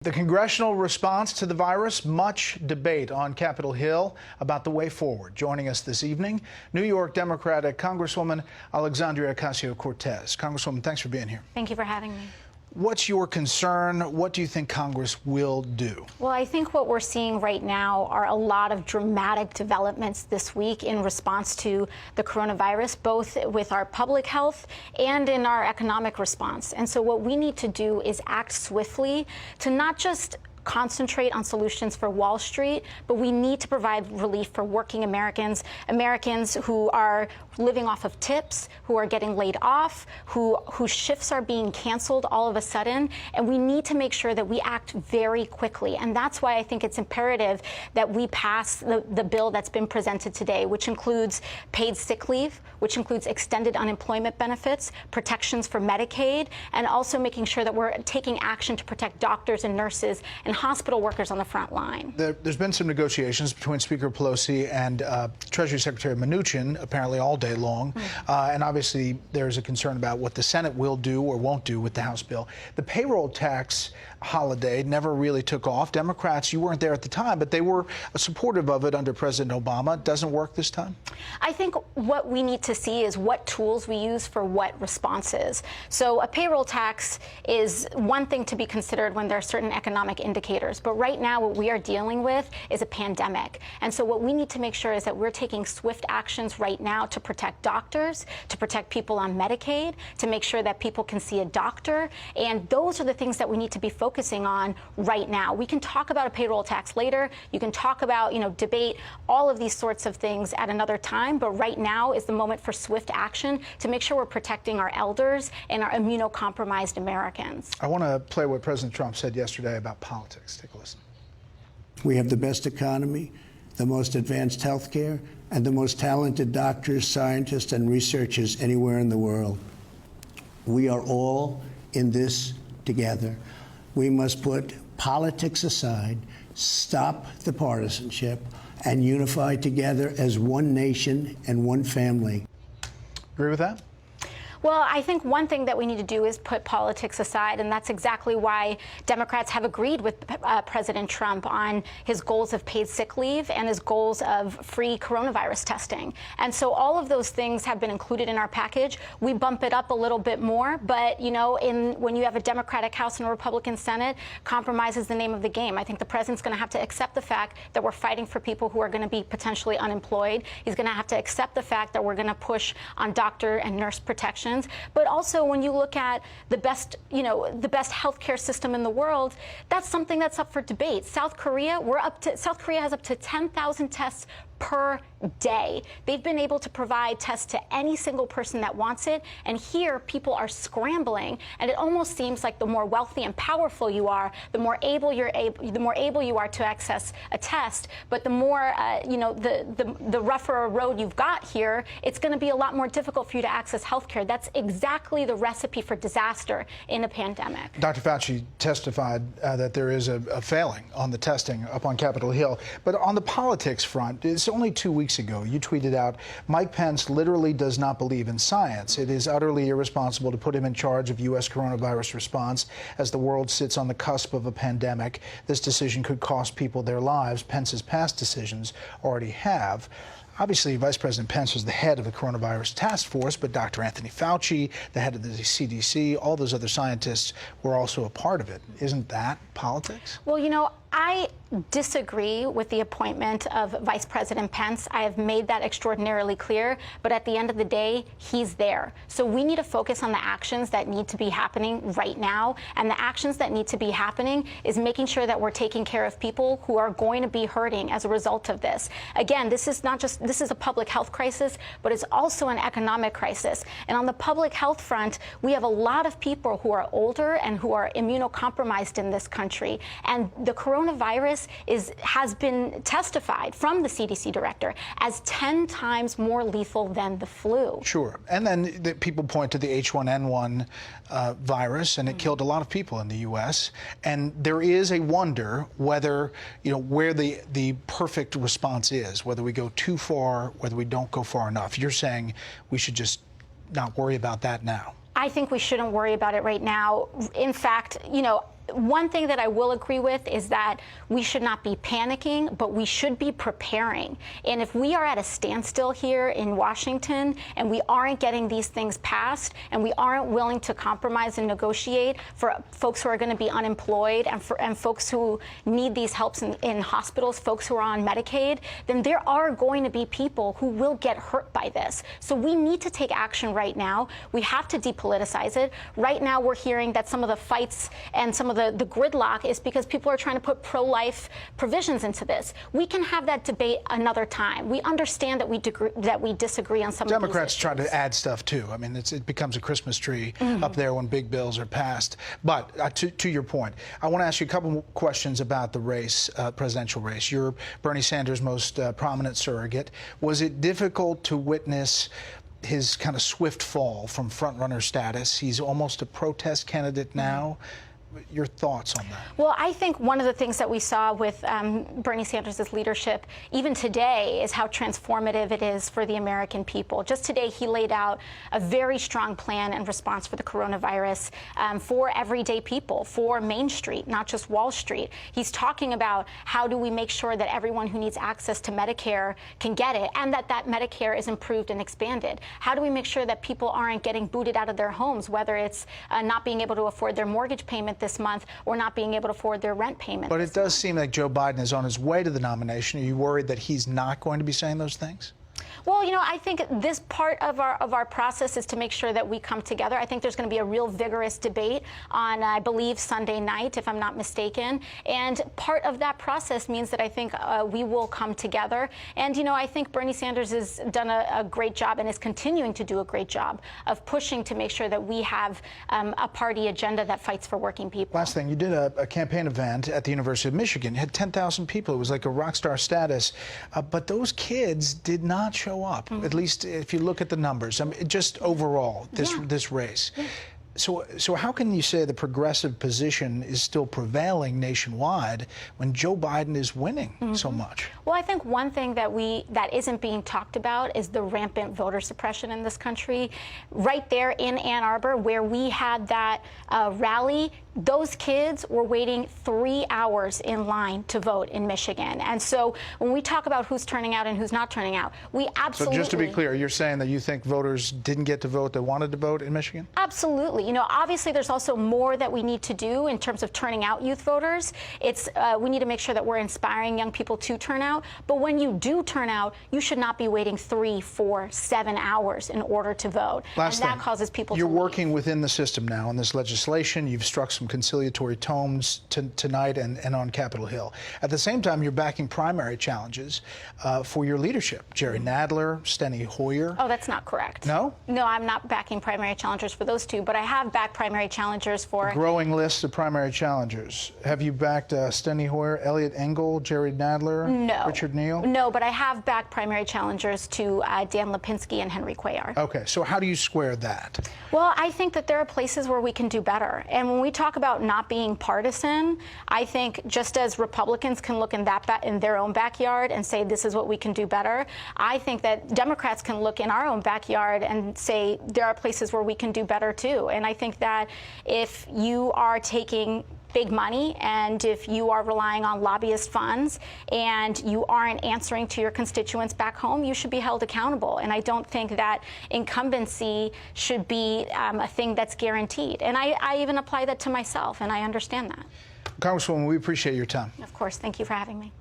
The congressional response to the virus, much debate on Capitol Hill about the way forward. Joining us this evening, New York Democratic Congresswoman Alexandria Ocasio-Cortez. Congresswoman, thanks for being here. Thank you for having me. What's your concern? What do you think Congress will do? Well, I think what we're seeing right now are a lot of dramatic developments this week in response to the coronavirus, both with our public health and in our economic response. And so what we need to do is act swiftly to not just concentrate on solutions for Wall Street, but we need to provide relief for working Americans who are living off of tips, who are getting laid off, whose shifts are being canceled all of a sudden. And we need to make sure that we act very quickly. And that's why I think it's imperative that we pass the bill that's been presented today, which includes paid sick leave, which includes extended unemployment benefits, protections for Medicaid, and also making sure that we're taking action to protect doctors and nurses and hospital workers on the front line. There's been some negotiations between Speaker Pelosi and Treasury Secretary Mnuchin, apparently all day long. And obviously, there's a concern about what the Senate will do or won't do with the House bill. The payroll tax holiday never really took off. Democrats, you weren't there at the time, but they were supportive of it under President Obama. Doesn't work this time? I think what we need to see is what tools we use for what responses. So a payroll tax is one thing to be considered when there are certain economic indicators. But right now, what we are dealing with is a pandemic. And so what we need to make sure is that we're taking swift actions right now to protect doctors, to protect people on Medicaid, to make sure that people can see a doctor. And those are the things that we need to be focusing on right now. We can talk about a payroll tax later. You can talk about, debate all of these sorts of things at another time. But right now is the moment for swift action to make sure we're protecting our elders and our immunocompromised Americans. I want to play what President Trump said yesterday about politics. Take a listen. We have the best economy, the most advanced health care, and the most talented doctors, scientists, and researchers anywhere in the world. We are all in this together. We must put politics aside, stop the partisanship, and unify together as one nation and one family. Agree with that? Well, I think one thing that we need to do is put politics aside, and that's exactly why Democrats have agreed with President Trump on his goals of paid sick leave and his goals of free coronavirus testing. And so all of those things have been included in our package. We bump it up a little bit more, but, when you have a Democratic House and a Republican Senate, compromise is the name of the game. I think the president's going to have to accept the fact that we're fighting for people who are going to be potentially unemployed. He's going to have to accept the fact that we're going to push on doctor and nurse protection. But also, when you look at the best healthcare system in the world, that's something that's up for debate. South Korea has up to 10,000 tests per day. They've been able to provide tests to any single person that wants it. And here, people are scrambling. And it almost seems like the more wealthy and powerful you are, the more able you are to access a test. But the more, the rougher a road you've got here, it's going to be a lot more difficult for you to access healthcare. That's exactly the recipe for disaster in a pandemic. Dr. Fauci testified that there is a failing on the testing up on Capitol Hill. But on the politics front, it's only 2 weeks ago, you tweeted out, Mike Pence literally does not believe in science. It is utterly irresponsible to put him in charge of U.S. coronavirus response as the world sits on the cusp of a pandemic. This decision could cost people their lives. Pence's past decisions already have. Obviously, Vice President Pence was the head of the coronavirus task force, but Dr. Anthony Fauci, the head of the CDC, all those other scientists were also a part of it. Isn't that politics? Well, I disagree with the appointment of Vice President Pence. I have made that extraordinarily clear. But at the end of the day, he's there. So we need to focus on the actions that need to be happening right now. And the actions that need to be happening is making sure that we're taking care of people who are going to be hurting as a result of this. Again, this is a public health crisis, but it's also an economic crisis. And on the public health front, we have a lot of people who are older and who are immunocompromised in this country. And the coronavirus has been testified from the CDC director as 10 times more lethal than the flu. Sure. And then people point to the H1N1 virus, and it killed a lot of people in the U.S. And there is a wonder whether, where the perfect response is, whether we go too far, whether we don't go far enough. You're saying we should just not worry about that now. I think we shouldn't worry about it right now. In fact, one thing that I will agree with is that we should not be panicking, but we should be preparing. And if we are at a standstill here in Washington and we aren't getting these things passed and we aren't willing to compromise and negotiate for folks who are going to be unemployed and folks who need these helps in hospitals, folks who are on Medicaid, then there are going to be people who will get hurt by this. So we need to take action right now. We have to depoliticize it. Right now we're hearing that some of the fights and some of the gridlock is because people are trying to put pro-life provisions into this. We can have that debate another time. We understand that we disagree on some Democrats of these try to add stuff too. I mean, it becomes a Christmas tree up there when big bills are passed. But to your point, I want to ask you a couple questions about the race, presidential race. You're Bernie Sanders' most prominent surrogate. Was it difficult to witness his kind of swift fall from front-runner status? He's almost a protest candidate now. Your thoughts on that? Well, I think one of the things that we saw with Bernie Sanders' leadership, even today, is how transformative it is for the American people. Just today, he laid out a very strong plan and response for the coronavirus for everyday people, for Main Street, not just Wall Street. He's talking about how do we make sure that everyone who needs access to Medicare can get it, and that Medicare is improved and expanded. How do we make sure that people aren't getting booted out of their homes, whether it's not being able to afford their mortgage payment this month or not being able to afford their rent payment. But it does seem like Joe Biden is on his way to the nomination. Are you worried that he's not going to be saying those things? Well, you know, I think this part of our process is to make sure that we come together. I think there's going to be a real vigorous debate on, I believe, Sunday night, if I'm not mistaken. And part of that process means that I think we will come together. And, you know, I think Bernie Sanders has done a great job and is continuing to do a great job of pushing to make sure that we have a party agenda that fights for working people. Last thing, you did a campaign event at the University of Michigan. You had 10,000 people. It was like a rock star status. But those kids did not show up, at least if you look at the numbers. I mean, just overall, this race. Yeah. So how can you say the progressive position is still prevailing nationwide when Joe Biden is winning so much? Well, I think one thing that isn't being talked about is the rampant voter suppression in this country. Right there in Ann Arbor, where we had that rally, those kids were waiting 3 hours in line to vote in Michigan. And so when we talk about who's turning out and who's not turning out, we absolutely... So just to be clear, you're saying that you think voters didn't get to vote that wanted to vote in Michigan? Absolutely. You know, obviously there's also more that we need to do in terms of turning out youth voters. It's we need to make sure that we're inspiring young people to turn out. But when you do turn out, you should not be waiting 3, 4, 7 hours in order to vote. Last and thing, that causes people you're to leave. working within the system now on this legislation. You've struck some conciliatory tones tonight and on Capitol Hill. At the same time, you're backing primary challenges for your leadership. Jerry Nadler, Steny Hoyer. Oh, that's not correct. No? No, I'm not backing primary challengers for those two, but I have backed primary challengers for... A growing list of primary challengers. Have you backed Steny Hoyer, Eliot Engel, Jerry Nadler, no. Richard Neal? No, but I have backed primary challengers to Dan Lipinski and Henry Cuellar. Okay, so how do you square that? Well, I think that there are places where we can do better. And when we talk about not being partisan, I think just as Republicans can look in their own backyard and say this is what we can do better, I think that Democrats can look in our own backyard and say there are places where we can do better too. And I think that if you are taking big money and if you are relying on lobbyist funds and you aren't answering to your constituents back home, you should be held accountable. And I don't think that incumbency should be a thing that's guaranteed. And I even apply that to myself, and I understand that. Congresswoman, we appreciate your time. Of course. Thank you for having me.